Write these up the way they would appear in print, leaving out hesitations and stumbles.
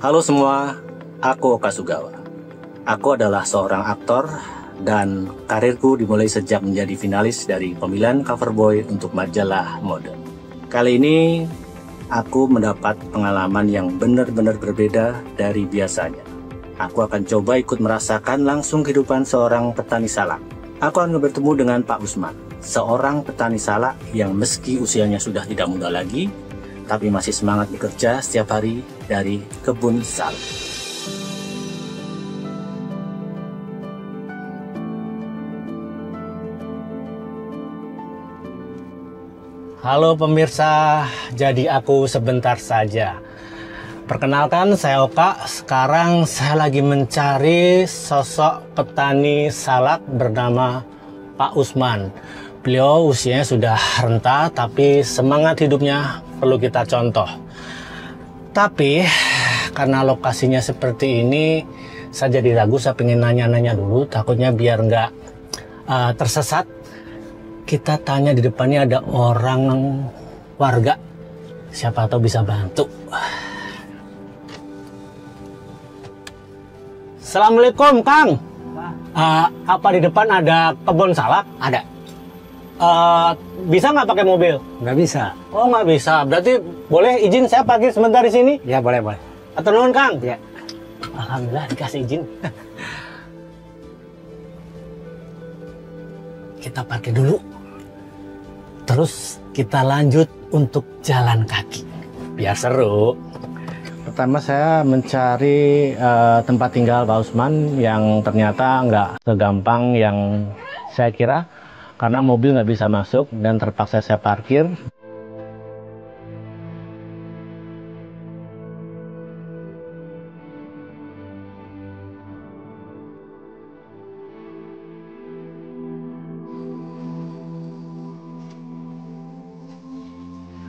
Halo semua, aku Oka Sugawa. Aku adalah seorang aktor dan karirku dimulai sejak menjadi finalis dari pemilihan cover boy untuk majalah mode. Kali ini aku mendapat pengalaman yang benar-benar berbeda dari biasanya. Aku akan coba ikut merasakan langsung kehidupan seorang petani salak. Aku akan bertemu dengan Pak Usman, seorang petani salak yang meski usianya sudah tidak muda lagi, tapi masih semangat bekerja setiap hari dari kebun salak. Halo pemirsa, jadi aku sebentar saja. Perkenalkan, saya Oka. Sekarang saya lagi mencari sosok petani salak bernama Pak Usman. Beliau usianya sudah renta, tapi semangat hidupnya perlu kita contoh. Tapi karena lokasinya seperti ini, saya jadi ragu. Saya pengen nanya-nanya dulu, takutnya biar nggak tersesat. Kita tanya di depannya ada orang warga, siapa tahu bisa bantu. Assalamualaikum, Kang. Apa di depan ada kebun salak? Ada. Bisa nggak pakai mobil? Nggak bisa. Oh, nggak bisa. Berarti boleh izin saya parkir sebentar di sini? Ya, boleh. Atur nuhun, Kang. Ya. Alhamdulillah dikasih izin. Kita parkir dulu. Terus kita lanjut untuk jalan kaki. Biar seru. Pertama saya mencari tempat tinggal Pak Usman yang ternyata nggak segampang yang saya kira. Karena mobil nggak bisa masuk dan terpaksa saya parkir.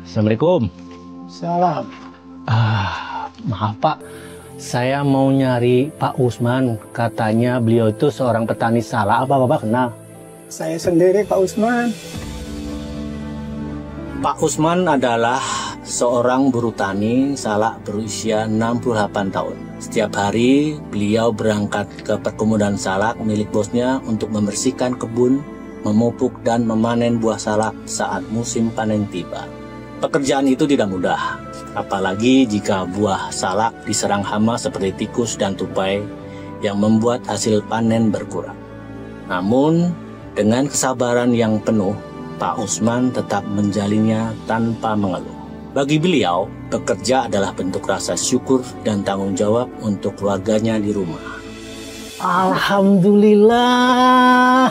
Assalamualaikum. Salam. Maaf Pak, saya mau nyari Pak Usman. Katanya beliau itu seorang petani salak. Apa Bapak kenal? Saya sendiri Pak Usman. Pak Usman adalah seorang buruh tani salak berusia 68 tahun. Setiap hari beliau berangkat ke perkebunan salak milik bosnya untuk membersihkan kebun, memupuk dan memanen buah salak saat musim panen tiba. Pekerjaan itu tidak mudah, apalagi jika buah salak diserang hama seperti tikus dan tupai yang membuat hasil panen berkurang. Namun, dengan kesabaran yang penuh, Pak Usman tetap menjalinnya tanpa mengeluh. Bagi beliau, bekerja adalah bentuk rasa syukur dan tanggung jawab untuk keluarganya di rumah. Alhamdulillah.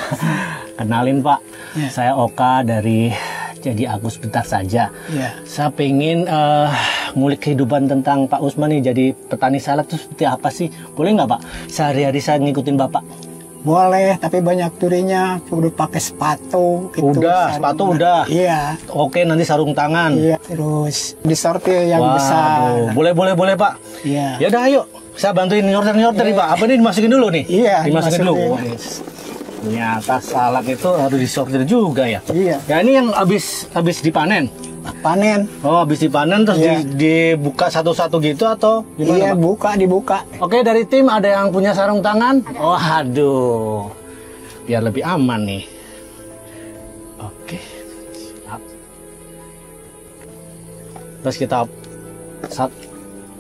Kenalin Pak, ya. Saya Oka dari Jadi Aku Sebentar Saja. Ya. Saya pengen ngulik kehidupan tentang Pak Usman nih, jadi petani salak itu seperti apa sih? Boleh nggak Pak? Sehari-hari saya ngikutin Bapak. Boleh, tapi banyak turinya udah pakai sepatu. Gitu, udah, sepatu udah. Iya. Oke, nanti sarung tangan. Iya, terus disortir yang besar. Boleh Pak. Iya. Ya udah, ayo. Saya bantuin nyorter nih Pak. Apa ini dimasukin dulu nih? Iya. Dimasukin dulu. Ternyata salak itu harus disortir juga ya. Iya. Ya ini yang habis dipanen. Panen. Oh, habis dipanen terus dibuka satu-satu gitu atau gimana? Iya, Pak? dibuka. Oke, dari tim ada yang punya sarung tangan? Oh, aduh. Biar lebih aman nih. Oke. Terus kita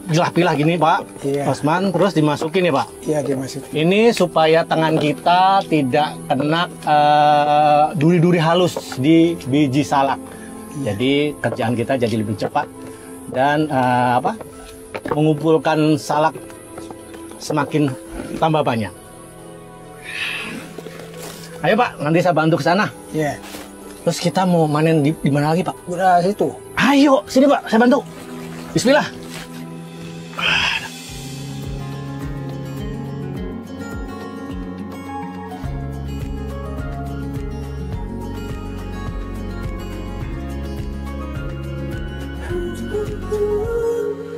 pilah-pilah gini Pak, iya. Osman, terus dimasukin ya Pak? Iya, dimasukin. Ini supaya tangan kita tidak kena duri-duri halus di biji salak. Jadi kerjaan kita jadi lebih cepat dan mengumpulkan salak semakin tambah banyak. Ayo Pak, nanti saya bantu ke sana. Iya. Terus kita mau manen di mana lagi Pak? Udah situ. Ayo, sini Pak, saya bantu. Bismillah.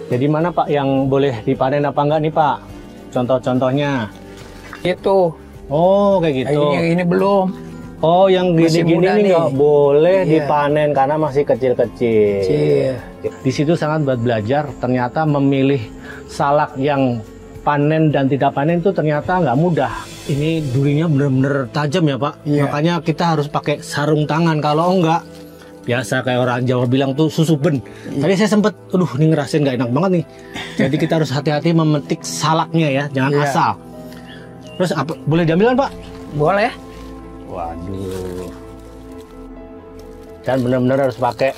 Jadi mana Pak yang boleh dipanen apa enggak nih Pak? Contoh-contohnya. Itu. Oh, kayak gitu. Ini belum. Oh, yang gini-gini nih nggak boleh Iya. dipanen karena masih kecil-kecil. Di situ sangat buat belajar. Ternyata memilih salak yang panen dan tidak panen itu ternyata nggak mudah. Ini durinya bener-bener tajam ya Pak. Iya. Makanya kita harus pakai sarung tangan. Kalau enggak, biasa kayak orang Jawa bilang tuh susuben. Tadi saya sempet, aduh ini ngerasain nggak enak banget nih. Jadi kita harus hati-hati memetik salaknya ya, jangan Iya. asal. Terus apa, boleh diambil kan Pak? Boleh. Waduh. Dan benar-benar harus pakai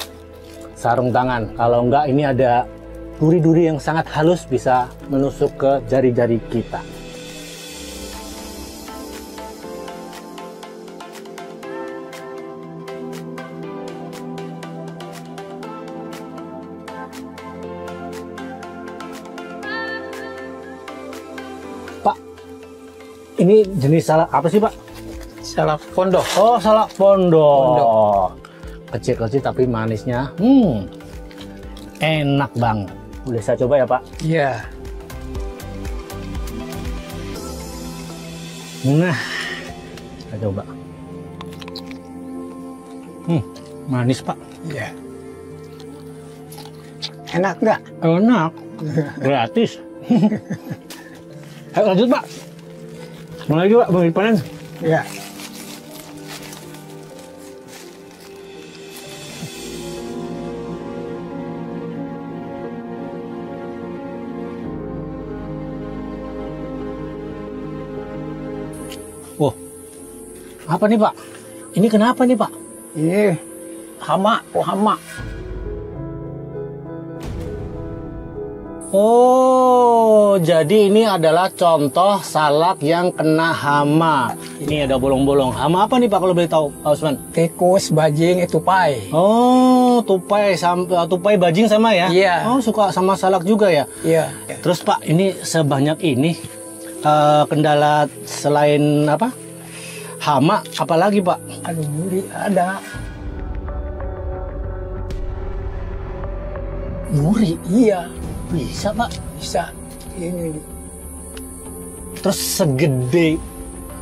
sarung tangan. Kalau enggak ini ada duri-duri yang sangat halus bisa menusuk ke jari-jari kita. Pak, ini jenis salak apa sih Pak? Salak pondok. Oh, salak pondok. Kecil-kecil tapi manisnya, enak banget. Boleh saya coba ya Pak? Iya. Nah, kita coba. Manis Pak. Iya. Enak nggak? Enak. Gratis. Ayo lanjut Pak. Mau lagi Pak, mau panen? Iya. Oh, apa nih Pak? Ini kenapa nih Pak? Ini hama, hama. Oh, jadi ini adalah contoh salak yang kena hama. Ini ada bolong-bolong. Hama apa nih Pak kalau boleh tahu, Pak Usman? Tikus, bajing, tupai. Oh, tupai bajing sama ya? Iya. Oh, suka sama salak juga ya? Iya. Terus Pak, ini sebanyak ini kendala selain apa? Hama, apalagi Pak? Aduh, duri ada. Duri. Iya, Bisa Pak. bisa. Ini. Terus segede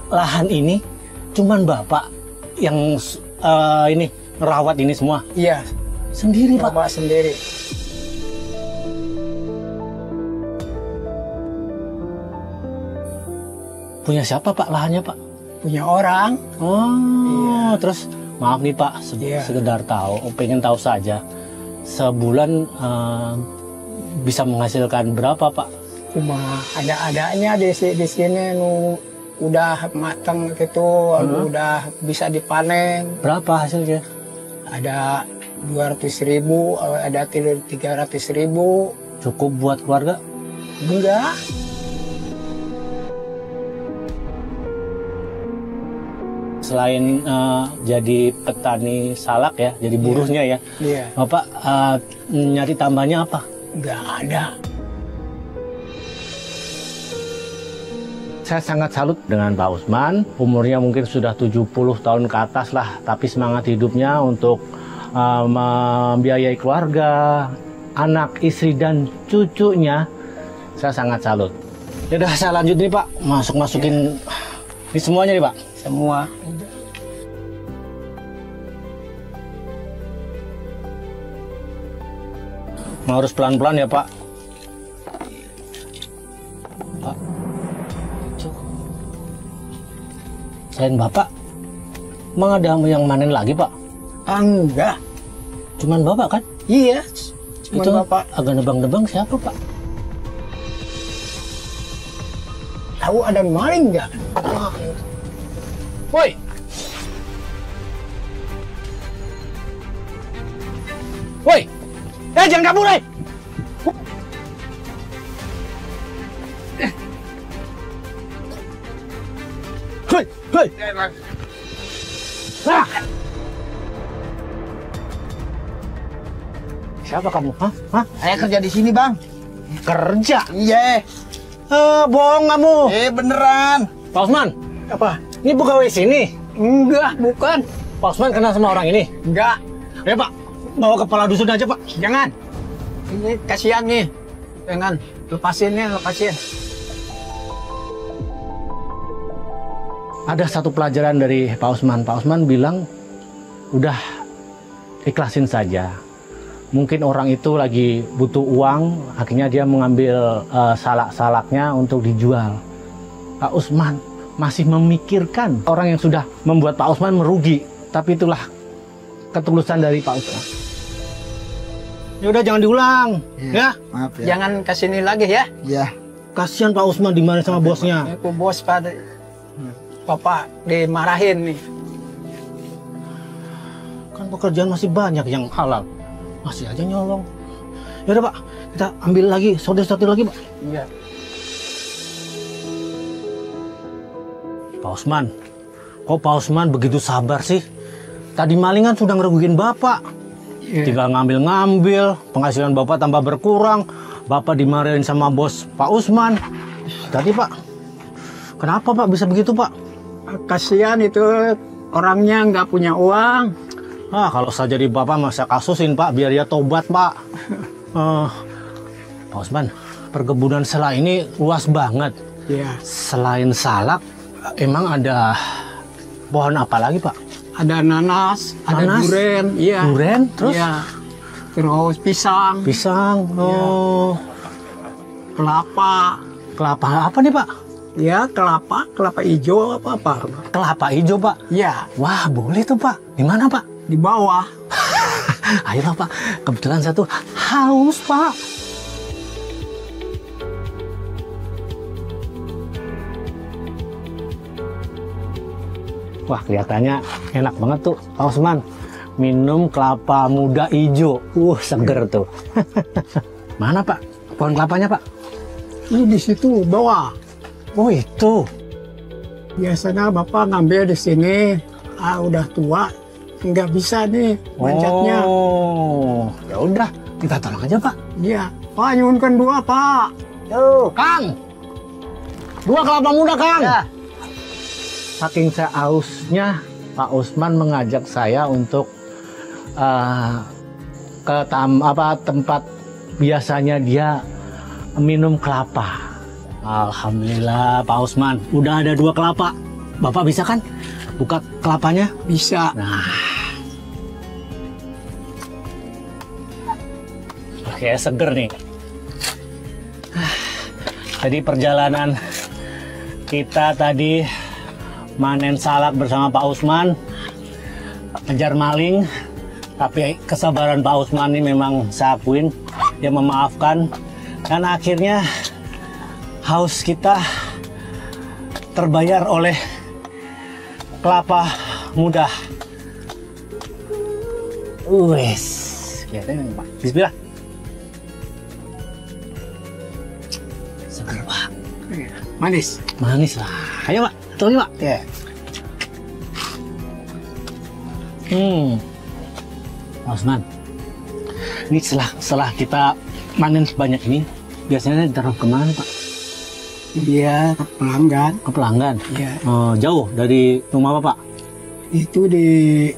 lahan ini, cuman Bapak yang ini ngerawat ini semua Iya, sendiri Pak. bapak sendiri. Punya siapa Pak lahannya Pak? Punya orang. Oh, terus maaf nih Pak, Iya. sekedar tahu, pengen tahu saja. Sebulan bisa menghasilkan berapa Pak? Cuma ada-adanya di sini udah matang gitu, udah bisa dipanen. Berapa hasilnya? Ada 200.000, ada 300.000. Cukup buat keluarga? Enggak. Selain jadi petani salak ya, jadi buruhnya ya, Iya, Bapak nyari tambahnya apa? enggak ada. Saya sangat salut dengan Pak Usman, umurnya mungkin sudah 70 tahun ke atas lah, tapi semangat hidupnya untuk membiayai keluarga, anak, istri, dan cucunya, saya sangat salut. Ya udah, saya lanjut nih Pak, masukin ini semuanya nih Pak. Semua. Harus pelan-pelan ya Pak. Pak, selain Bapak, emang ada yang manen lagi Pak? Enggak. Cuman Bapak kan? Iya. Cuma Itu bapak agak nebang-nebang siapa Pak? tahu ada maling enggak? Woi! Woi! Jangan kabur, woi! Hei! Hei! Ah! Siapa kamu? Hah? Hah? Saya kerja di sini, Bang. Kerja? Iya. Bohong kamu! Beneran. Pak Usman, Apa? ini pegawai sini. Enggak, bukan. Pak Usman kenal sama orang ini? Enggak. Ya Pak, bawa kepala dusun aja Pak. Jangan. Ini kasihan nih. Jangan. Lepasin nih, lepasin. Ada satu pelajaran dari Pak Usman. Pak Usman bilang, udah ikhlasin saja. Mungkin orang itu lagi butuh uang, akhirnya dia mengambil salak-salaknya untuk dijual. Pak Usman masih memikirkan orang yang sudah membuat Pak Usman merugi. Tapi itulah ketulusan dari Pak Usman. Ya udah jangan diulang, ya. Maaf ya. Jangan kesini lagi ya. Ya. Kasihan Pak Usman dimarahin sama bosnya. Aku bos pada Bapak dimarahin nih. Kan pekerjaan masih banyak yang halal. Masih aja nyolong. Ya udah Pak, kita ambil lagi, sortir lagi Pak. Iya. Pak Usman, kok Pak Usman begitu sabar sih? Tadi malingan sudah ngerugiin Bapak. Iya. Tinggal ngambil-ngambil, penghasilan Bapak tambah berkurang. Bapak dimarahin sama bos Pak Usman. Tadi Pak, kenapa Pak bisa begitu Pak? Kasihan itu orangnya nggak punya uang. Kalau saya jadi Bapak masa kasusin Pak, biar dia tobat Pak. Pak Usman, perkebunan salak ini luas banget. Iya. Selain salak, emang ada pohon apa lagi Pak? Ada nanas, ada Nanas? duren, iya. Duren, terus? Iya. Terus pisang, Pisang, oh. kelapa. Kelapa apa nih Pak? Ya, kelapa hijau apa? Kelapa hijau Pak. Ya, Wah boleh tuh Pak. Di mana Pak? di bawah. Ayolah Pak, kebetulan saya tuh haus Pak. Wah kelihatannya enak banget tuh Pak Usman. Minum kelapa muda hijau. Seger tuh. Mana Pak? Pohon kelapanya Pak? Ini di situ bawah. Oh itu. Biasanya Bapak ngambil di sini. Udah tua, nggak bisa nih manjatnya. Oh, ya udah, kita tolong aja Pak. Iya. Pak, nyunkan 2 Pak. Yo, Kang. 2 kelapa muda Kang. Ya. Saking saya hausnya, Pak Usman mengajak saya untuk ke tempat biasanya dia minum kelapa. Alhamdulillah Pak Usman, udah ada 2 kelapa. Bapak bisa kan buka kelapanya? Bisa. Nah, oke seger nih. Jadi perjalanan kita tadi manen salak bersama Pak Usman, ngejar maling, tapi kesabaran Pak Usman ini memang saya akuin, dia memaafkan, dan akhirnya haus kita terbayar oleh kelapa muda. Wes, kelihatannya Pak. Bismillah. Seger Pak. Manis. Manis lah. Ayo Pak, tuh Pak. Ya. Pak Usman, ini setelah kita manen sebanyak ini, biasanya ditaruh kemana Pak? Dia pelanggan. Ke pelanggan? Iya. Jauh dari rumah Bapak? Itu di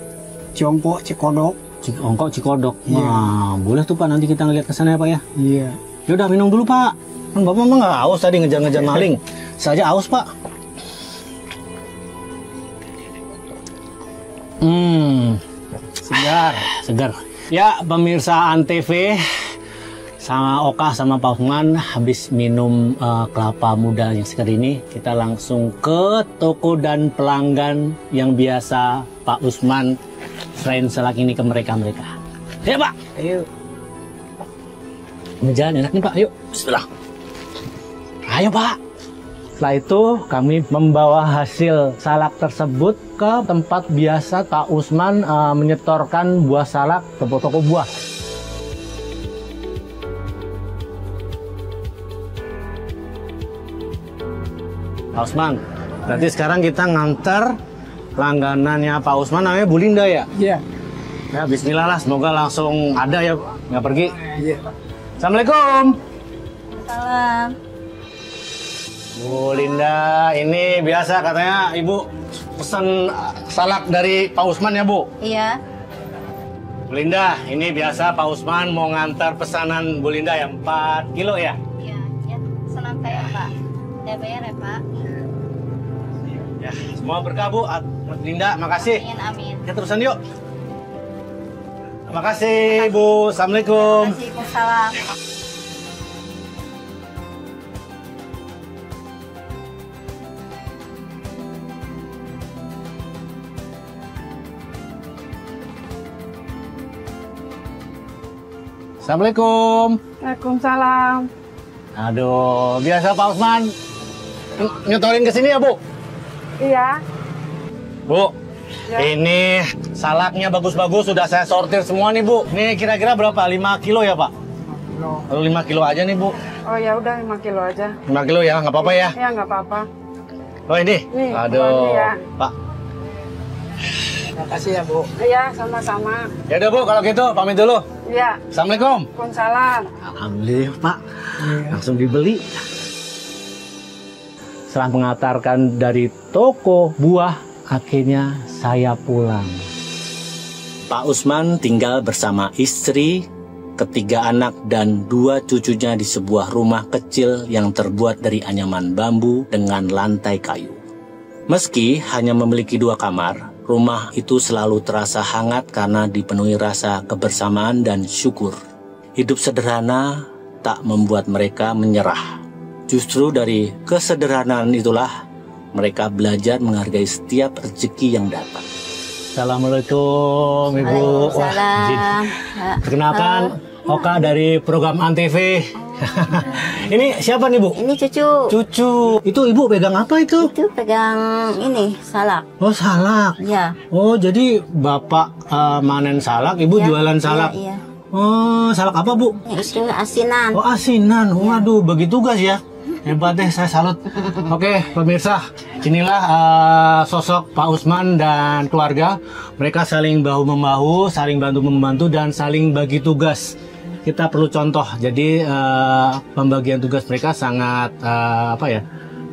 Jongkok Cikodok. Cikodok. Iya. Wah, boleh tuh Pak, nanti kita ngeliat ke sana ya Pak ya. Iya. Ya udah minum dulu Pak. Kan Bapak mah nggak haus tadi ngejar-ngejar maling. Saya aja haus Pak. Segar. Ya pemirsa Antv, sama Oka sama Pak Usman habis minum kelapa muda yang segar ini, kita langsung ke toko dan pelanggan yang biasa Pak Usman selain salak ini ke mereka. Ya Pak, Ayo. ini jalan enak nih Pak, yuk bismillah. Ayo Pak. Setelah itu kami membawa hasil salak tersebut ke tempat biasa Pak Usman menyetorkan buah salak ke toko buah. Pak Usman, berarti sekarang kita nganter langganannya Pak Usman, namanya Bu Linda ya? Iya. Ya bismillah lah, semoga langsung ada ya, nggak pergi. Iya. Assalamualaikum. Salam. Bu Linda, ini biasa katanya Ibu pesan salak dari Pak Usman ya Bu? Iya. Bu Linda, ini biasa Pak Usman mau ngantar pesanan Bu Linda ya, 4 kilo ya? Iya, ya. Senang saya, Pak. Saya bayar ya, Pak. Ya, semua berkah Bu. Linda, makasih. Amin, amin. Kita terusan yuk. Terima kasih, Bu. Assalamualaikum. Waalaikumsalam. Assalamualaikum. Waalaikumsalam. Aduh, biasa Pak Usman nyotorin ke sini ya, Bu? Iya. Bu, Ya. ini salaknya bagus-bagus, sudah saya sortir semua nih, Bu. Nih kira-kira berapa? 5 kilo ya, Pak? Lalu 5 kilo aja nih, Bu. Oh ya udah 5 kilo aja. 5 kilo ya, nggak apa-apa ya? Ya nggak apa-apa. Oh ini? Nih, Aduh, makasih ya. Pak. Terima kasih ya, Bu. Iya sama-sama. Ya udah, Bu, kalau gitu pamit dulu. Iya. Assalamualaikum. Waalaikumsalam. Alhamdulillah, Pak. Langsung dibeli. Setelah mengantarkan dari toko buah, akhirnya saya pulang. Pak Usman tinggal bersama istri, ketiga anak, dan 2 cucunya di sebuah rumah kecil yang terbuat dari anyaman bambu dengan lantai kayu. Meski hanya memiliki 2 kamar, rumah itu selalu terasa hangat karena dipenuhi rasa kebersamaan dan syukur. Hidup sederhana tak membuat mereka menyerah. Justru dari kesederhanaan itulah mereka belajar menghargai setiap rezeki yang datang. Assalamualaikum, Ibu. Waalaikumsalam. Perkenalkan, Oka dari program Antv. Ini siapa nih, Bu? Ini cucu. Cucu. Itu Ibu pegang apa itu? Itu pegang ini salak. Oh, salak. Ya. Oh, jadi Bapak manen salak, Ibu Ya, jualan salak. Iya, iya. Oh, salak apa, Bu? Itu asinan. Oh, asinan. Waduh, bagi tugas ya. Hebat deh, saya salut. Oke, pemirsa, inilah sosok Pak Usman dan keluarga. Mereka saling bahu-membahu, saling bantu-membantu, dan saling bagi tugas. Kita perlu contoh. Jadi pembagian tugas mereka sangat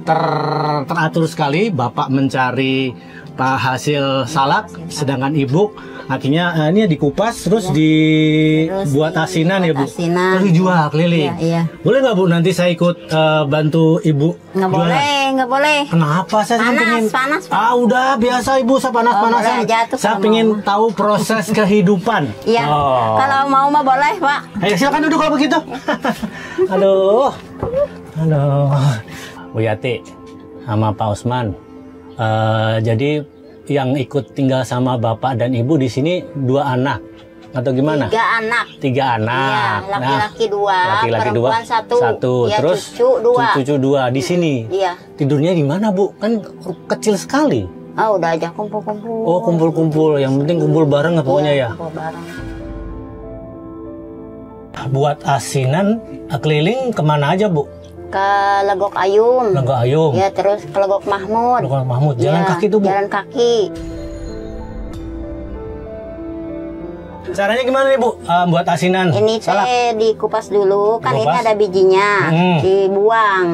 teratur sekali. Bapak mencari hasil salak, sedangkan ibu akhirnya ini dikupas terus dibuat asinan ya, Bu. Asinan. Terus dijual keliling. Iya, iya. Boleh nggak, Bu, nanti saya ikut bantu Ibu? Nggak jualan? boleh, nggak boleh. Kenapa? Saya Panas, pengen. panas. Ah, udah biasa Ibu, saya panas-panasan. Oh, boleh, jatuh Saya kalau pengen mau. tahu proses kehidupan. Iya. Oh. Kalau mau mah boleh, Pak. Ayo silakan duduk kalau begitu. Aduh. Aduh. Bu Yati sama Pak Usman. Jadi yang ikut tinggal sama Bapak dan Ibu di sini 2 anak atau gimana? 3 anak. 3 anak. Iya, laki-laki 2, laki-laki 2, perempuan 1. Ya, terus cucu 2. cucu 2 di sini. Iya. Tidurnya di mana, Bu? Kan kecil sekali. Oh, udah aja kumpul-kumpul. Oh, kumpul-kumpul. Yang penting kumpul bareng pokoknya ya. Kumpul bareng. Buat asinan keliling kemana aja, Bu? Ke Legok Ayum. Legok Ayum. Ya, terus ke Legok Mahmud. Legok Mahmud. Jalan Ya, kaki tuh, Bu? Jalan kaki. Caranya gimana nih, Bu? Buat asinan Ini salak? teh dikupas dulu, kan ini Dikupas. ada bijinya, dibuang.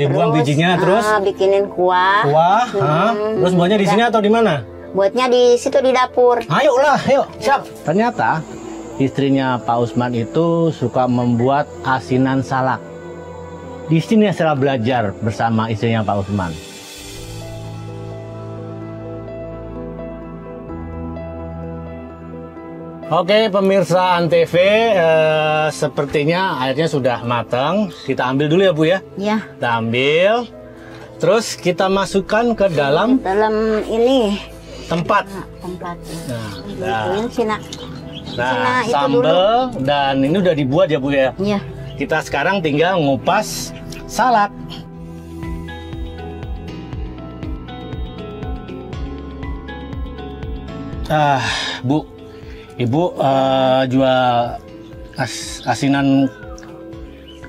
Dibuang bijinya terus bikinin kuah. kuah, terus buatnya di sini atau di mana? Buatnya di situ di dapur. Ayo lah, ayo, siap. Ternyata istrinya Pak Usman itu suka membuat asinan salak. Di sini saya belajar bersama istrinya Pak Usman. Oke, pemirsa Antv, sepertinya airnya sudah matang. Kita ambil dulu ya, Bu ya. Ya, Kita ambil, terus kita masukkan ke dalam dalam ini tempat. tempat. Nah, Gituin Cina. nah, itu sambal dan ini udah dibuat ya, Bu ya. Iya. Kita sekarang tinggal ngupas salak. Bu, Ibu jual asinan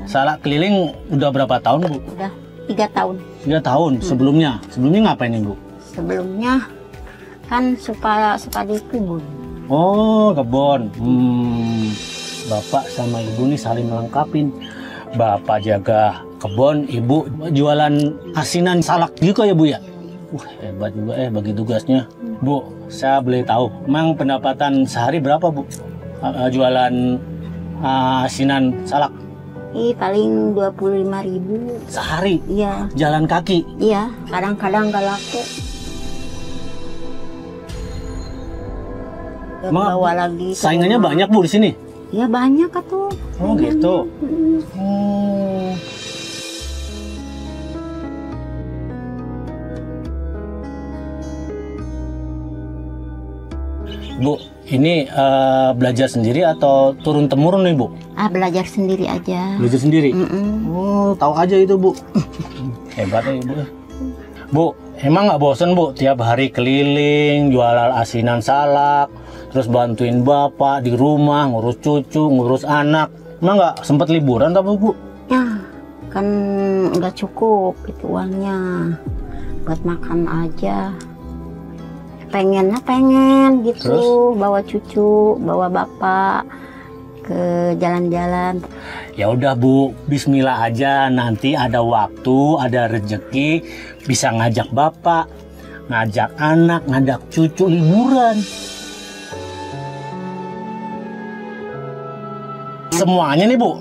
salak keliling udah berapa tahun, Bu? Udah 3 tahun. 3 tahun. Sebelumnya ngapain, Ibu? Sebelumnya kan suka di kebun. Oh, kebun. Bapak sama Ibu nih saling melengkapin. Bapak jaga kebun, Ibu jualan asinan salak juga ya, Bu ya? Hebat juga bagi tugasnya. Bu, saya boleh tahu, emang pendapatan sehari berapa, Bu? Jualan asinan salak? Paling 25.000 sehari. Iya. Jalan kaki. Iya, kadang-kadang nggak laku. Dan Emang bawa lagi. ke saingannya rumah. banyak Bu di sini? Ya banyak atuh. Oh gitu. Mm. Hmm. Bu, ini belajar sendiri atau turun temurun nih Bu? Belajar sendiri aja. Belajar sendiri. Mm-mm. Oh, tahu aja itu Bu. Hebat ya Ibu. Bu, emang nggak bosen Bu tiap hari keliling jualan asinan salak, terus bantuin bapak di rumah ngurus cucu, ngurus anak. Emang nggak sempet liburan apa Bu? Ya, kan udah cukup itu uangnya buat makan aja. Pengen gitu. Terus? Bawa cucu, bawa bapak ke jalan-jalan. Ya udah Bu, bismillah aja, nanti ada waktu, ada rezeki bisa ngajak bapak, ngajak anak, ngajak cucu liburan. Semuanya nih Bu.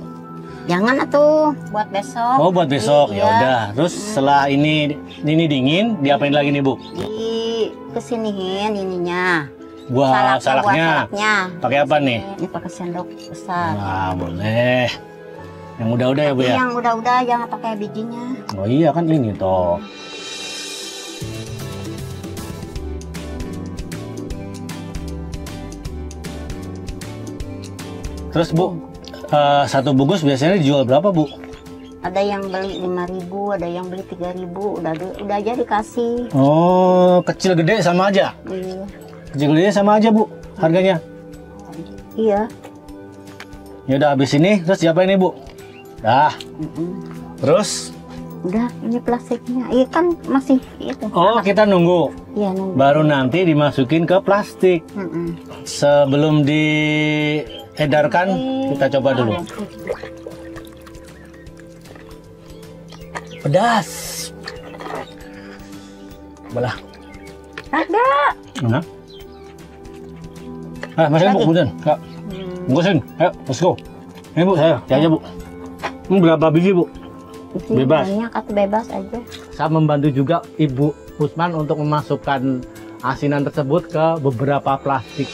Jangan atuh buat besok. Oh, buat besok. Ya Iya. udah. Terus setelah ini dingin, diapain lagi nih Bu? Di kesinihin ininya. Buat Buat salaknya. salaknya. Pakai apa nih? Ini pakai sendok besar. Nah, boleh. Yang udah-udah ya Bu ya? Yang udah-udah jangan pakai bijinya. Oh iya kan ini toh. Terus Bu, satu bungkus biasanya dijual berapa Bu? Ada yang beli 5.000, ada yang beli 3.000, udah aja dikasih. Oh, kecil gede sama aja? Iya. Kecil gede sama aja Bu, harganya? Iya. Ya udah habis ini, terus siapa ini Bu? Dah, terus? Udah, ini plastiknya. Iya kan masih itu. Oh, kita nunggu. Iya nunggu. Baru nanti dimasukin ke plastik. Mm-mm. Sebelum diedarkan, kita coba dulu. Pedas. Belah. Ada. Mana? Masih Bu, kemudian. Kak, bungkusin. Ayo, let's go. Ini Bu, saya. Ya aja Bu. Ini berapa biji Bu? Isi Bebas. banyak atau bebas aja. Saya membantu juga Ibu Usman untuk memasukkan asinan tersebut ke beberapa plastik.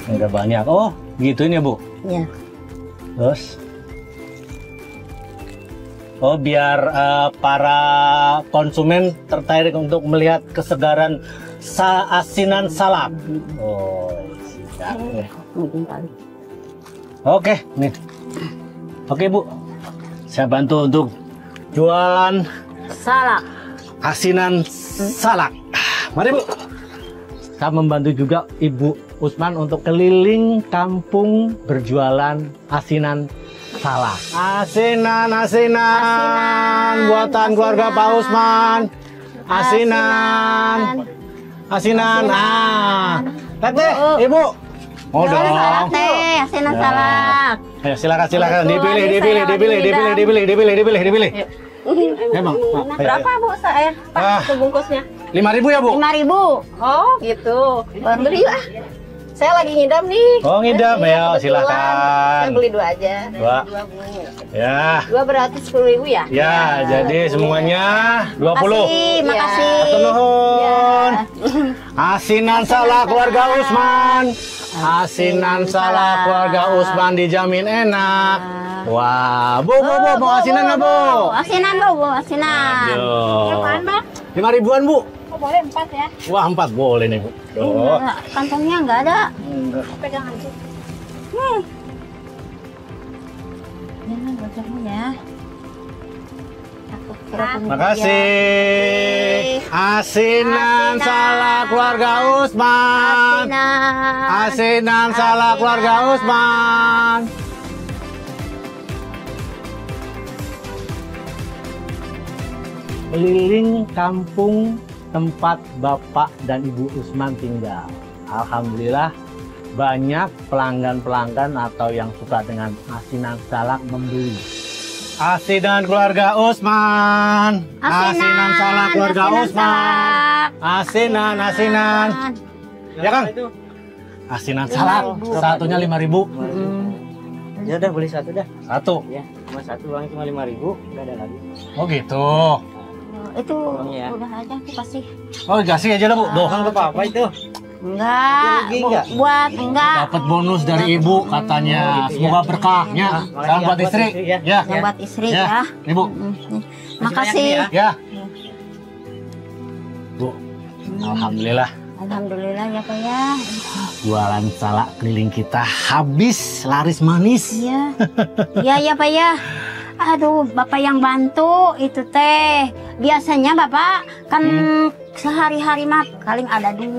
Udah banyak. Oh, gituin ya Bu. Iya. Terus, oh biar para konsumen tertarik untuk melihat kesegaran asinan salak. Oh, siap. Mungkin kali. Oke, nih. Oke Bu, saya bantu untuk jualan Salak. asinan salak. Mari Bu. Saya membantu juga Ibu Usman untuk keliling kampung berjualan asinan salak. Asinan buatan keluarga Pak Usman. Asinan. Tete, Ibu. Oh dong. Salak teh, asinan salak. Ayo silakan dipilih. Emang Berapa Bu saya? Sebungkusnya? 5.000 ya Bu? 5.000. Oh gitu. Beli yuk ah. Saya lagi ngidam nih. Oh ngidam ya, Kebetulan. silakan. Saya beli 2 aja. Dua. Bu. Ya. 2 berarti 10.000 ya? Ya, jadi semuanya 20. Makasih. Atur nuhun. Asinan salak keluarga Usman. Asinan salak keluarga Usman dijamin enak. Wah, Bu, mau asinan nggak Bu? Asinan Bu, asinan. Aduh. Apaan Bang? 5.000-an Bu. Oh, boleh 4 ya? Wah 4 boleh nih Bu. Tuh. Enggak, kantongnya enggak ada. Pegang aja. Jangan bocornya ya. Takut kira-kira Makasih. Asinan salak keluarga Usman. Asinan salak keluarga Usman. Keliling kampung tempat Bapak dan Ibu Usman tinggal. Alhamdulillah banyak pelanggan-pelanggan atau yang suka dengan asinan salak membeli. Asinan keluarga Usman. Asinan salak keluarga Usman. Asinan. Ya Kang? Asinan salak. Satunya 5.000. Ya udah beli satu dah. Satu. Ya, cuma satu uang cuma 5.000, nggak ada lagi. Oh gitu. Itu Ya. udah aja aku kasih. Oh kasih aja lah Bu. Doh. Nggak apa-apa itu. Enggak, Rugi enggak? buat enggak. Dapat bonus dari ibu katanya. Oh, gitu ya. Semoga berkahnya. Makasih Salam ya, buat istri. ya. Ya. Yang buat istri Ya. ya. Ibu. Makasih. Ya. Bu. Alhamdulillah. Alhamdulillah ya Pak ya. Jualan salak keliling kita habis laris manis. Iya. Iya ya Pak ya. Aduh, Bapak yang bantu itu teh. Biasanya Bapak kan sehari-hari mah paling ada 2,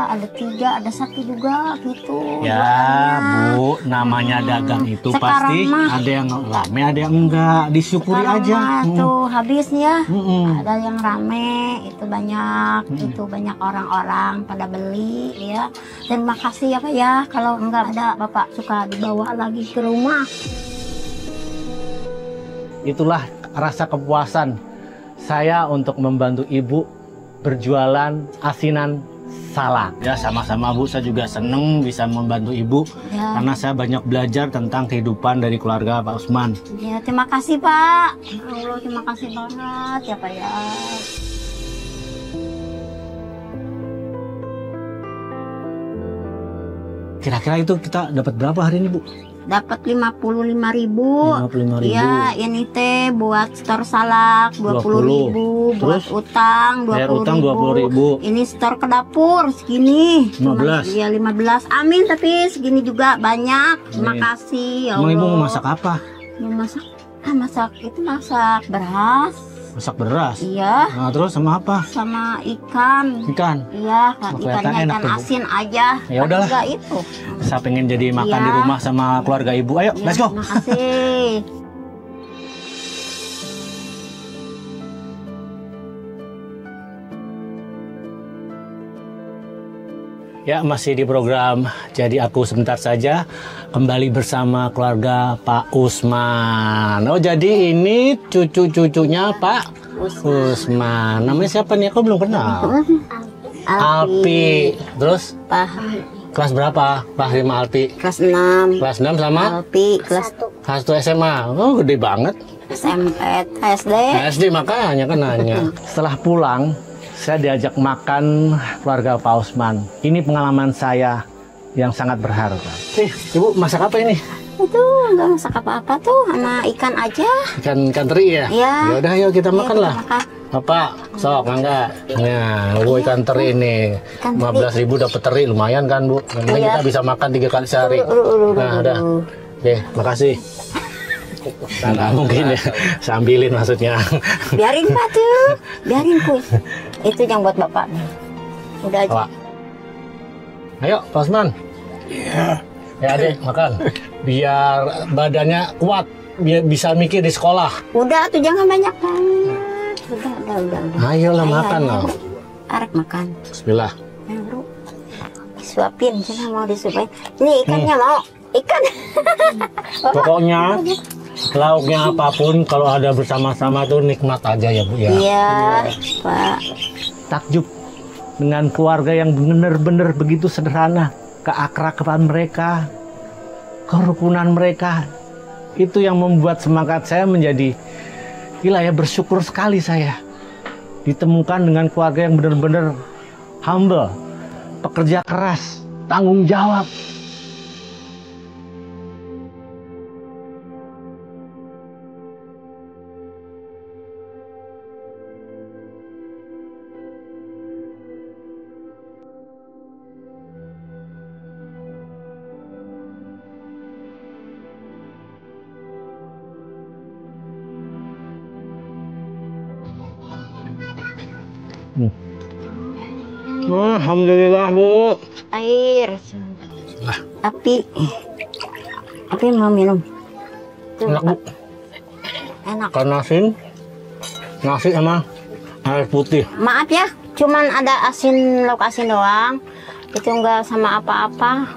ada 3, ada 1 juga gitu. Ya jualannya. Bu, namanya dagang itu Sekarang pasti mah- ada yang rame, ada yang enggak. Disyukuri Sekarang aja. mah tuh habisnya. Mm-mm. Ada yang rame, itu banyak, itu banyak orang-orang pada beli ya. Terima kasih ya Pak ya. Kalau enggak ada Bapak suka dibawa lagi ke rumah. Itulah rasa kepuasan saya untuk membantu ibu berjualan asinan salak. Ya sama-sama Bu, saya juga seneng bisa membantu ibu Ya. karena saya banyak belajar tentang kehidupan dari keluarga Pak Usman. Ya, terima kasih Pak. Ya Allah, terima kasih banget ya Pak ya. Kira-kira itu kita dapat berapa hari ini Bu? Dapat 55.000. 55.000. Ya, ini teh buat store salak 20.000, buat Terus? utang Bayar 20.000. utang 20.000. Ini store ke dapur segini. 15. Iya 15. Amin, tapi segini juga banyak. Terima Amin. kasih ya Emang Allah. ibu mau masak apa? Mau masak? Masak itu masak beras. Masak beras. Iya, Nah, terus sama apa? sama ikan. Ikan. Iya, kan Oh, kelihatan ikannya enak ikan tuh, Bu. asin aja. Ya udahlah. Enggak itu. Saya pengen jadi makan Iya. di rumah sama keluarga ibu. Ayo, Iya, let's go. Terima kasih. Ya, masih di program Jadi Aku Sebentar Saja. Kembali bersama keluarga Pak Usman. Oh, jadi ini cucu-cucunya Pak Usman. Namanya siapa nih? Aku belum kenal. Alpi. Terus Pak kelas berapa? Pak Rima Alpi. kelas 6. Kelas 6 sama Alpi kelas kelas 1 SMA. Oh, gede banget. SMP, SD. SD makanya kan nanya. Setelah pulang, saya diajak makan keluarga Pak Usman. Ini pengalaman saya yang sangat berharga. Ibu masak apa ini? Itu enggak masak apa-apa tuh, sama ikan aja. Ikan teri ya? Iya. Ya udah, yuk kita makan Iya, lah. makan. Bapak, sok mangga. Nah, Bu, ikan teri ini. Ikan teri. 15.000 dapat teri, lumayan kan Bu? Yang penting Iya. kita bisa makan 3 kali sehari. Nah, udah. Oke, makasih. Nggak mungkin ya, sambilin maksudnya. Biarin Pak tuh, biarin kuy. Itu yang buat Bapak. Udah aja. Pak. Ayo, Pak Usman. Iya. Ya, Adik, makan. Biar badannya kuat, biar bisa mikir di sekolah. Udah tuh jangan banyak banget. Udah. Ayolah makan loh. Arek makan. Bismillah. Ya, Bro. Disuapin, jangan mau disuapin. Ini ikannya mau. Ikan. Pokoknya lauknya apapun kalau ada bersama-sama tuh nikmat aja ya Bu ya. Iya, Pak. Takjub dengan keluarga yang benar-benar begitu sederhana, keakraban mereka, kerukunan mereka. Itu yang membuat semangat saya menjadi gila ya, bersyukur sekali saya ditemukan dengan keluarga yang benar-benar humble, pekerja keras, tanggung jawab. Alhamdulillah Bu. Air. Api mau minum. Tuh, Enak Bu. Enak. Karena nasi sama air putih. Maaf ya, cuman ada lauk asin doang. Itu enggak sama apa-apa.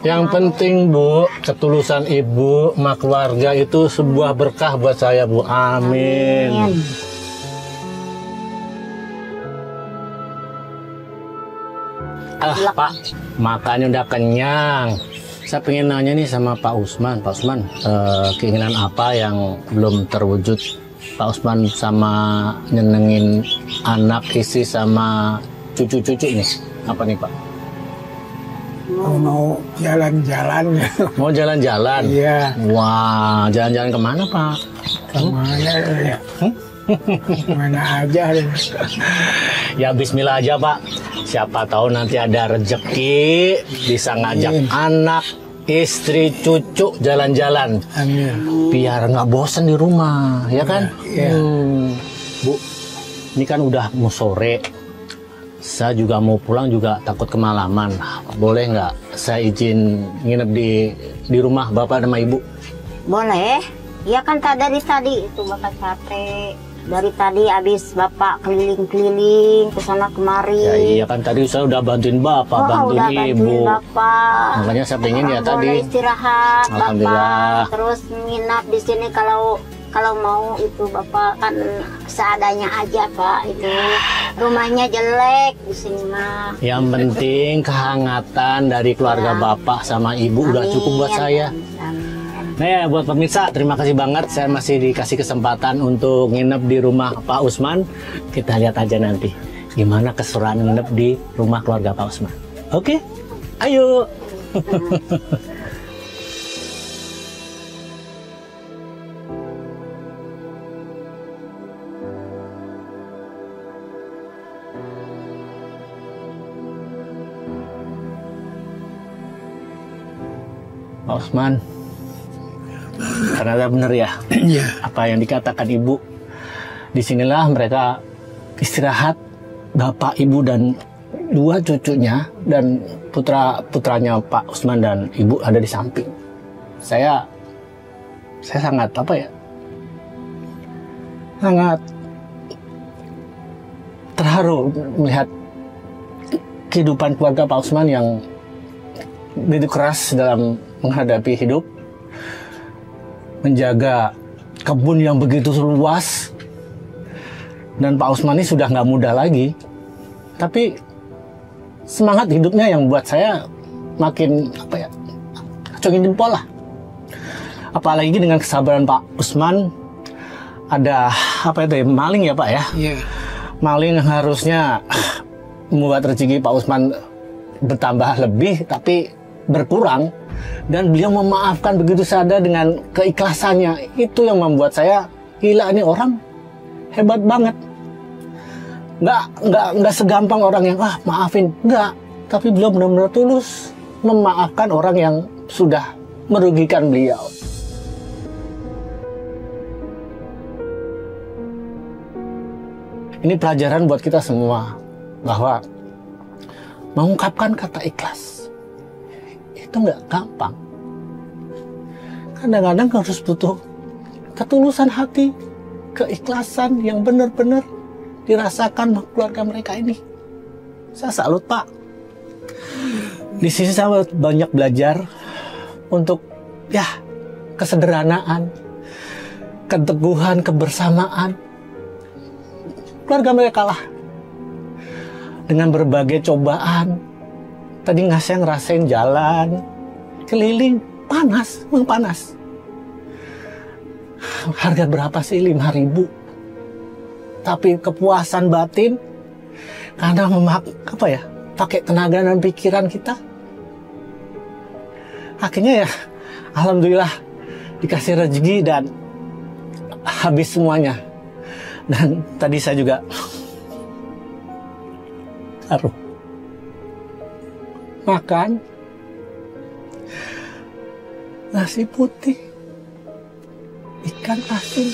Yang penting Bu, ketulusan Ibu sama keluarga itu sebuah berkah buat saya Bu. Amin. Pak, makannya udah kenyang. Saya pengen nanya nih sama Pak Usman. Pak Usman, keinginan apa yang belum terwujud Pak Usman sama nyenengin anak, istri sama cucu-cucu nih? Apa nih Pak? Mau jalan-jalan. Mau jalan-jalan? Iya. Wah, jalan-jalan kemana Pak? Kemana ya? Kemana aja. Ya bismillah aja Pak. Siapa tahu nanti ada rezeki bisa ngajak anak, istri, cucu jalan-jalan. Amin. Biar nggak bosan di rumah, ya kan? Iya. Bu, ini kan udah mau sore. Saya juga mau pulang juga takut kemalaman. Boleh nggak saya izin nginep di rumah Bapak sama Ibu? Boleh. Ya kan dari tadi itu Bapak capek. Dari tadi habis Bapak keliling-keliling ke sana kemari. Ya iya kan tadi saya udah bantuin Bapak, bantuin udah Ibu. bantuin Bapak. Makanya saya pengen ya Boleh tadi. istirahat Alhamdulillah. Bapak. Terus nginap di sini kalau mau itu Bapak kan seadanya aja Pak, itu rumahnya jelek di sini mah. Yang penting kehangatan dari keluarga Bapak sama Ibu udah cukup buat saya. Amin. Nah ya buat pemirsa, terima kasih banget saya masih dikasih kesempatan untuk nginep di rumah Pak Usman. Kita lihat aja nanti gimana keseruan nginep di rumah keluarga Pak Usman. Oke, ayo. Pak Usman, ternyata benar ya Iya. apa yang dikatakan Ibu. Disinilah mereka istirahat, Bapak, Ibu, dan dua cucunya dan putranya Pak Usman dan Ibu ada di samping. Saya sangat sangat terharu melihat kehidupan keluarga Pak Usman yang begitu keras dalam menghadapi hidup, menjaga kebun yang begitu luas. Dan Pak Usman ini sudah nggak muda lagi, tapi semangat hidupnya yang buat saya makin acungin jempol lah. Apalagi dengan kesabaran Pak Usman, ada maling ya Pak ya? Iya. Maling yang harusnya membuat rezeki Pak Usman bertambah lebih, tapi berkurang. Dan beliau memaafkan begitu saja dengan keikhlasannya. Itu yang membuat saya gila, ini orang hebat banget. Nggak segampang orang yang maafin, nggak. Tapi beliau benar-benar tulus memaafkan orang yang sudah merugikan beliau. Ini pelajaran buat kita semua bahwa mengungkapkan kata ikhlas itu nggak gampang. Kadang-kadang harus butuh ketulusan hati, keikhlasan yang benar-benar dirasakan keluarga mereka ini. Saya salut Pak. Di sini saya banyak belajar untuk kesederhanaan, keteguhan, kebersamaan. Keluarga mereka lah dengan berbagai cobaan. Tadi saya ngerasain jalan keliling panas, memang panas. Harga berapa sih? 5.000. Tapi kepuasan batin karena pakai tenaga dan pikiran kita. Akhirnya alhamdulillah dikasih rezeki dan habis semuanya. Dan tadi saya juga makan nasi putih, ikan asin.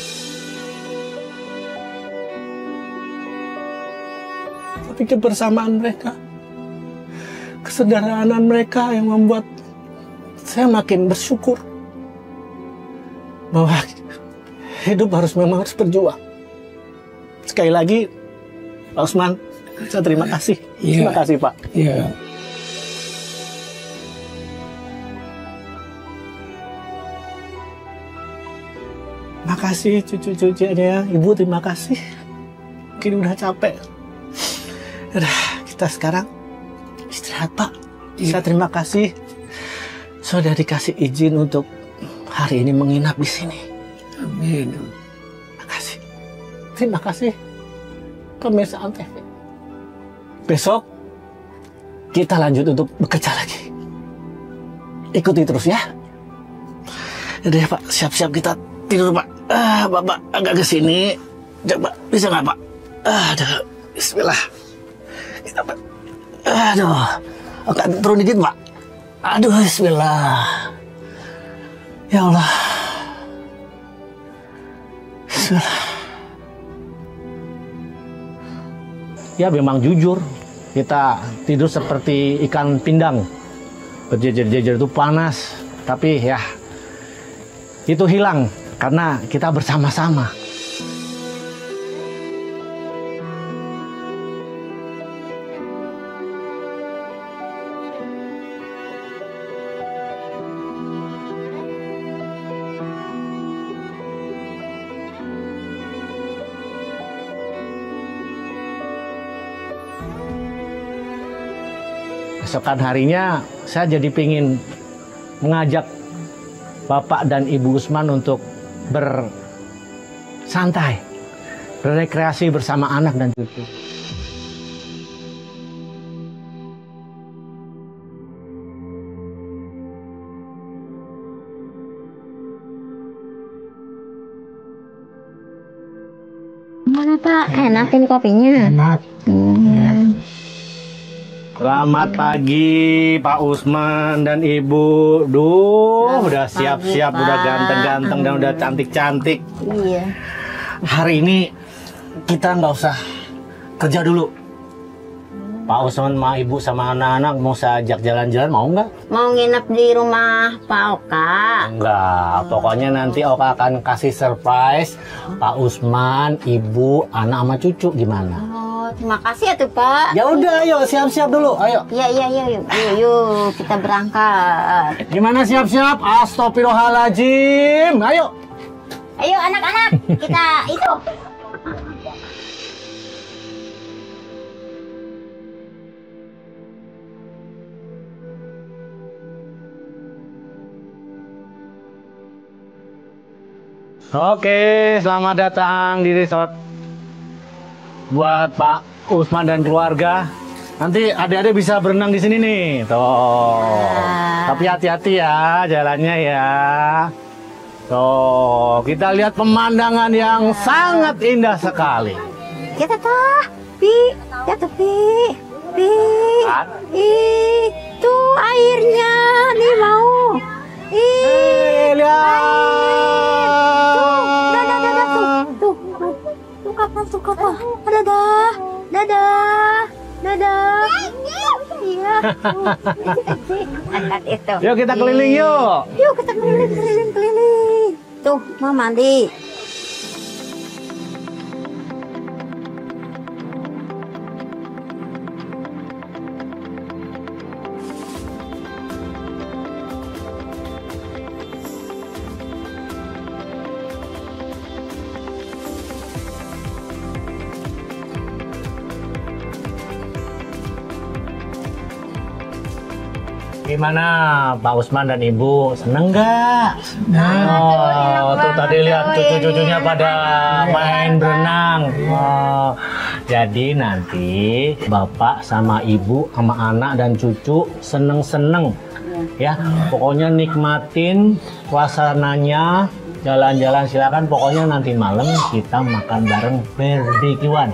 Tapi kebersamaan mereka, kesederhanaan mereka yang membuat saya makin bersyukur bahwa hidup memang harus berjuang. Sekali lagi, Pak Usman, saya terima kasih. Iya. Terima kasih, Pak. Iya. Makasih cucu-cucunya, Ibu terima kasih. Mungkin udah capek. Udah, kita sekarang istirahat Pak. Saya terima kasih sudah dikasih izin untuk hari ini menginap di sini. Amin. Makasih. Terima kasih pemirsa Antv. Besok kita lanjut untuk bekerja lagi. Ikuti terus ya. Udah ya Pak, siap-siap kita tidur Pak. Bapak agak ke sini. Coba bisa nggak Pak? Aduh, Bismillah. Kita Pak. Aduh, agak turun dikit Pak. Aduh, Bismillah. Ya Allah. Bismillah. Ya memang jujur, kita tidur seperti ikan pindang. Berjejer-jejer itu panas, tapi ya itu hilang karena kita bersama-sama. Besokan harinya saya jadi pingin mengajak Bapak dan Ibu Usman untuk bersantai, berrekreasi bersama anak dan cucu. Mana Pak? Enakin kopinya. Enak. Selamat pagi Pak Usman dan Ibu. Duh, udah siap-siap, udah ganteng-ganteng dan udah cantik-cantik. Iya. Hari ini kita nggak usah kerja dulu. Pak Usman sama Ibu sama anak-anak mau saya ajak jalan-jalan, mau nggak? Mau nginep di rumah Pak Oka? Enggak, pokoknya nanti Oka akan kasih surprise Pak Usman, Ibu, anak sama cucu, gimana? Oh, terima kasih ya tuh Pak. Ya udah, ayo siap-siap dulu, ayo. Iya, yuk kita berangkat. Gimana siap-siap? Astagfirullahaladzim, ayo. Ayo anak-anak, kita itu. Oke, selamat datang di resort buat Pak Usman dan keluarga. Nanti adik-adik bisa berenang di sini nih. Tuh. Tapi hati-hati ya jalannya ya. Tuh, kita lihat pemandangan yang sangat indah sekali. Kita tuh, ya tuh Pi. Itu airnya nih mau. Lihat. Tuh kapal. Dadah. Iya. Angkat itu. Yuk kita keliling yuk. Yuk kita keliling. Tuh, mau mandi. Gimana Pak Usman dan Ibu, seneng nggak? Oh, tuh tadi lihat cucu-cucunya pada main berenang. Oh, jadi nanti Bapak sama Ibu sama anak dan cucu seneng-seneng. Ya, pokoknya nikmatin suasananya, jalan-jalan silakan. Pokoknya nanti malam kita makan bareng barbekyuan.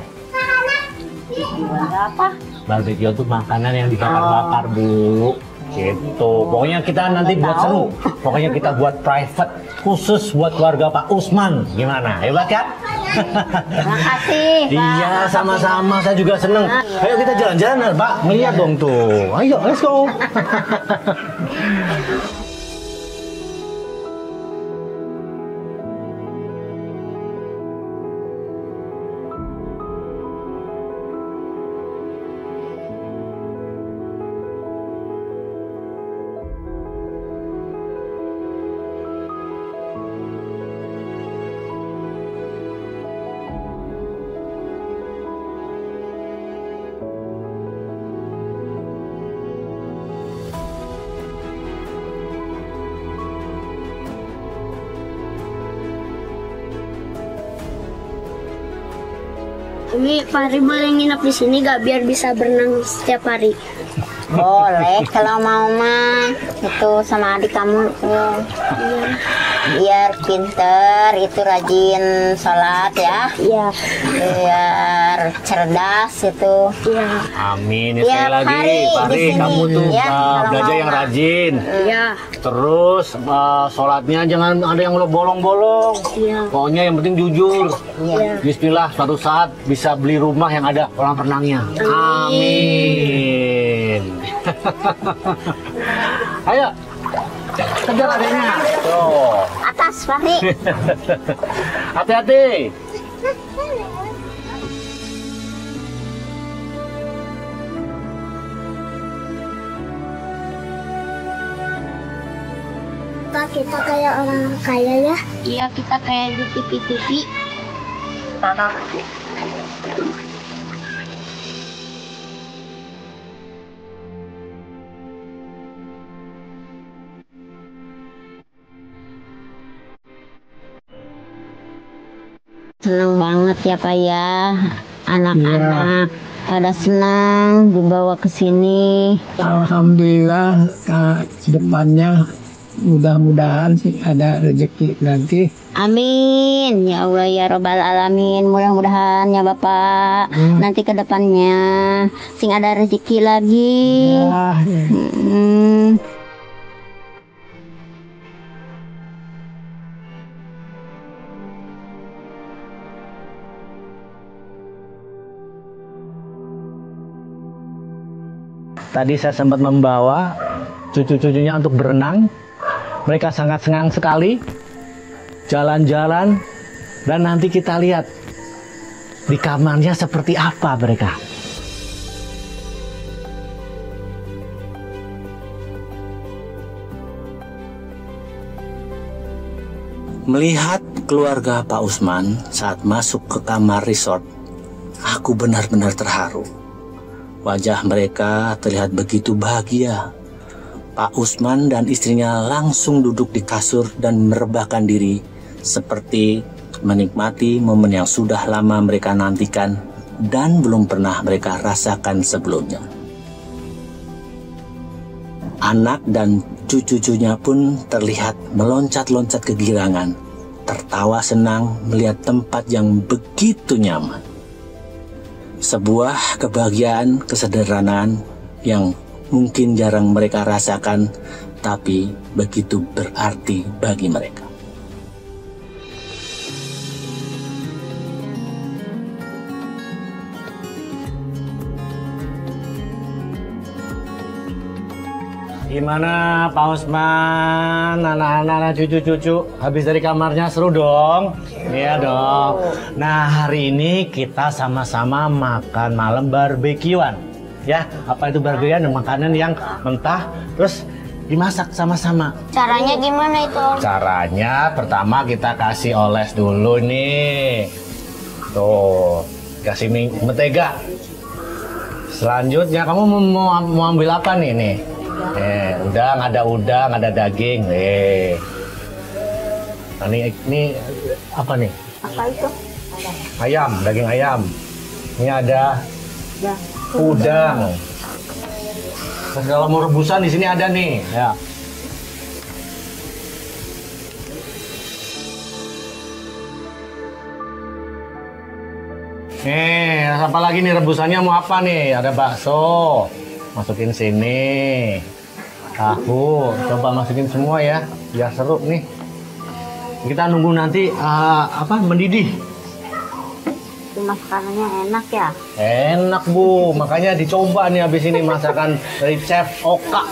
Apa? Barbecue itu makanan yang dibakar-bakar, Bu. Gitu. Pokoknya kita nanti buat seru. Pokoknya kita buat private khusus buat keluarga Pak Usman. Gimana? Hebat kan? Terima kasih, Pak. Iya, sama-sama. Saya juga seneng. Ayo kita jalan-jalan, Pak. Melihat dong tuh. Ayo, let's go. Ini Pak Ari boleh nginep di sini gak biar bisa berenang setiap hari? Boleh kalau mau mah itu sama adik kamu tuh. Biar pinter, itu rajin sholat ya. Iya. Biar cerdas itu. Iya. Amin. Tiap Sekali lagi, hari Pak Ari, di sini, kamu tuh ya, kalau belajar mau yang mah. rajin. Iya. Terus sholatnya jangan ada yang bolong-bolong. Iya. Pokoknya yang penting jujur. Iya. Bismillah, suatu saat bisa beli rumah yang ada kolam renangnya. Amin. Ayo, kejar adanya. Tuh. Atas, Fahri. Hati-hati. Kak, kita kayak orang kaya ya? Iya, kita kayak di TV-TV. Senang banget ya Pak ya, anak-anak pada senang dibawa ke sini. Alhamdulillah, depannya mudah-mudahan sih ada rezeki nanti. Amin ya Allah ya Robbal Alamin. Mudah-mudahan ya Bapak nanti ke depannya sing ada rezeki lagi. Ah, ya. Tadi saya sempat membawa cucu-cucunya untuk berenang. Mereka sangat senang sekali jalan-jalan, dan nanti kita lihat di kamarnya seperti apa mereka. Melihat keluarga Pak Usman saat masuk ke kamar resort, aku benar-benar terharu. Wajah mereka terlihat begitu bahagia. Pak Usman dan istrinya langsung duduk di kasur dan merebahkan diri seperti menikmati momen yang sudah lama mereka nantikan dan belum pernah mereka rasakan sebelumnya. Anak dan cucu-cucunya pun terlihat meloncat-loncat kegirangan, tertawa senang melihat tempat yang begitu nyaman. Sebuah kebahagiaan kesederhanaan yang mungkin jarang mereka rasakan, tapi begitu berarti bagi mereka. Gimana Pak Usman, anak-anak, cucu-cucu, habis dari kamarnya seru dong? Iya dong. Nah, hari ini kita sama-sama makan malam barbekyuan. Ya, apa itu barbekyuan? Makanan yang mentah, terus dimasak sama-sama. Caranya gimana itu? Caranya pertama kita kasih oles dulu nih. Tuh, kasih mentega. Selanjutnya kamu mau ambil apa nih? Udang, ada daging. Nah, ini apa nih? Apa itu? Ayam, daging ayam. Ini ada udang. Terus kalau mau rebusan di sini ada nih, ya. Apa lagi nih rebusannya mau apa nih? Ada bakso. Masukin sini. Tahu, coba masukin semua ya, biar seru nih. Kita nunggu nanti mendidih. Itu makanannya enak ya? Enak Bu, makanya dicoba nih habis ini masakan dari Chef Oka.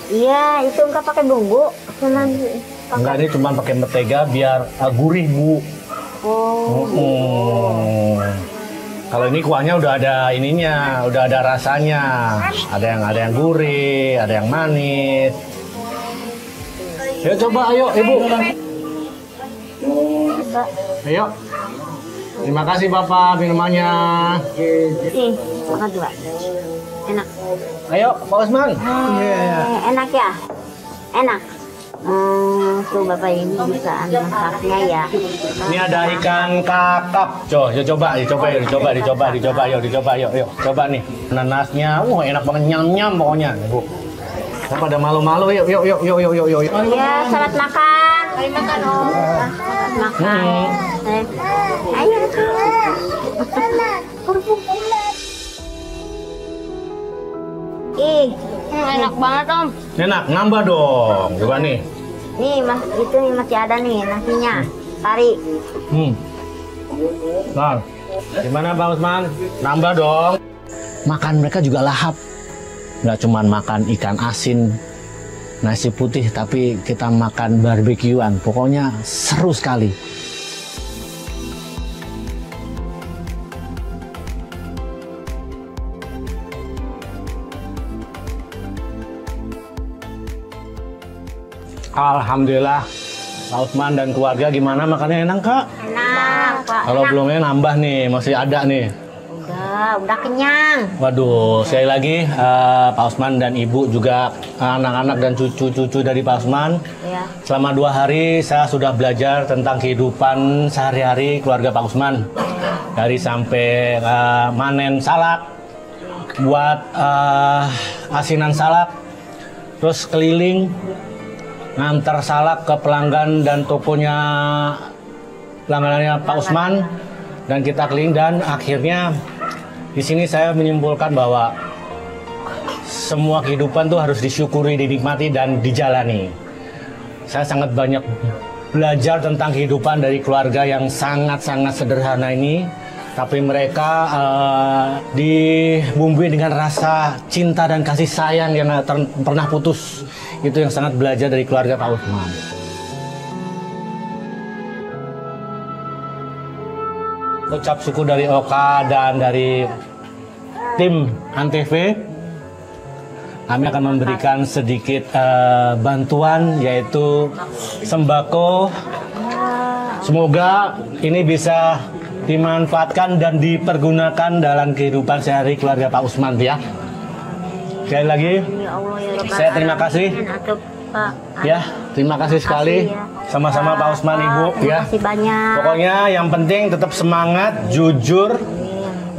Iya, itu enggak pakai bumbu. Enggak, ini cuma pakai mentega biar gurih Bu. Kalau ini kuahnya udah ada ininya, udah ada rasanya. Ada yang gurih, ada yang manis. Ayo coba, ayo Ibu. Ayo. Terima kasih Bapak minumannya. Makan dua. Enak. Ayo Pak Usman. Enak ya? Enak. Tuh Bapak ini bisa masaknya ya. Ini ada ikan kakap. Coba, yuk. Coba nih. Nanasnya, enak banget, nyam-nyam pokoknya, Bu. Kita pada malu-malu, yuk. Ya, selamat makan. Selamat makan, Om. Selamat makan. Ayo. Ih, enak banget, Om. Enak, nambah dong. Coba nih. Nih, Mas, itu nih masih ada nih nasinya. Tarik. Nah, gimana Bang Usman? Nambah dong. Makan mereka juga lahap. Nggak cuma makan ikan asin, nasi putih, tapi kita makan barbekyuan. Pokoknya seru sekali. Alhamdulillah, Pak Usman dan keluarga gimana makannya, enak Kak? Enak, Pak. Kalau Enak. belumnya nambah nih, masih ada nih. Udah kenyang. Waduh, sekali lagi Pak Usman dan Ibu juga anak-anak dan cucu-cucu dari Pak Usman. Ya. Selama 2 hari saya sudah belajar tentang kehidupan sehari-hari keluarga Pak Usman. Dari sampai manen salak, buat asinan salak, terus keliling, ngantar salak ke pelanggan dan tokonya langganannya Pak Usman, dan kita keliling, dan akhirnya di sini saya menyimpulkan bahwa semua kehidupan tuh harus disyukuri, dinikmati, dan dijalani. Saya sangat banyak belajar tentang kehidupan dari keluarga yang sangat-sangat sederhana ini, tapi mereka dibumbui dengan rasa cinta dan kasih sayang yang nggak pernah putus. Itu yang sangat belajar dari keluarga Pak Usman. Ucap syukur dari Oka dan dari tim Antv, kami akan memberikan sedikit bantuan, yaitu sembako. Semoga ini bisa dimanfaatkan dan dipergunakan dalam kehidupan sehari keluarga Pak Usman ya. Sekali lagi, Ya Allah, ya Rabbal saya terima kasih. Alamin. Atau, Pak, Ya, terima kasih sekali. ya. Sama-sama Pak Usman, Ibu. Terima Ya. kasih banyak. Pokoknya yang penting tetap semangat, jujur.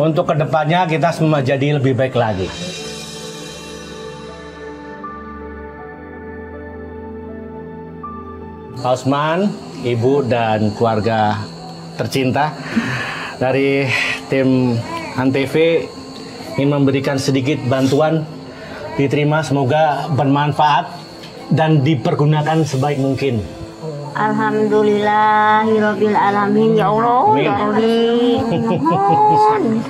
Untuk kedepannya kita semua jadi lebih baik lagi. Pak Usman, Ibu dan keluarga tercinta dari tim Antv ingin memberikan sedikit bantuan, diterima, semoga bermanfaat dan dipergunakan sebaik mungkin. Alhamdulillahirabbil alamin, ya Allah, Amin. ya Rabbi. Mohon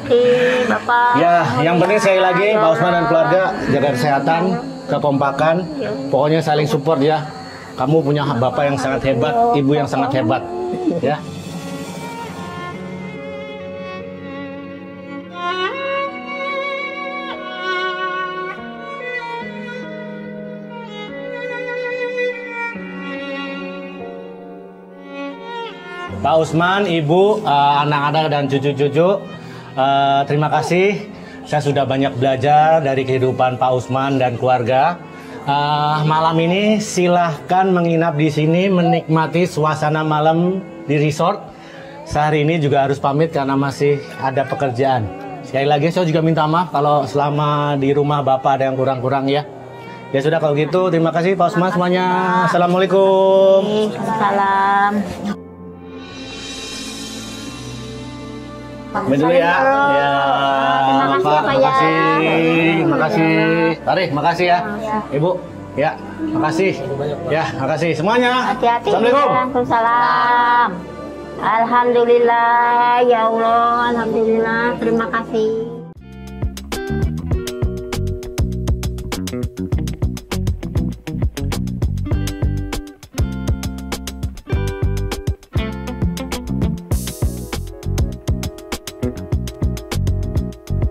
Bapak. Ya, yang penting sekali lagi Pak Usman dan keluarga jaga kesehatan, kekompakan, pokoknya saling support ya. Kamu punya bapak yang sangat hebat, ibu yang sangat hebat, ya. Pak Usman, Ibu, anak-anak dan cucu-cucu, terima kasih. Saya sudah banyak belajar dari kehidupan Pak Usman dan keluarga. Malam ini silahkan menginap di sini, menikmati suasana malam di resort. Sehari ini juga harus pamit karena masih ada pekerjaan. Sekali lagi saya juga minta maaf kalau selama di rumah Bapak ada yang kurang-kurang ya. Ya sudah, kalau gitu terima kasih Pak Usman semuanya. Assalamualaikum. Salam. Main dulu ya. Ya, Terima kasih, Bapak, Pak, ya. makasih. Tarik, makasih ya. Ibu, ya, makasih. Ya, makasih semuanya. Hati-hati. Assalamualaikum. Waalaikumsalam. Alhamdulillah, ya Allah, alhamdulillah. Terima kasih.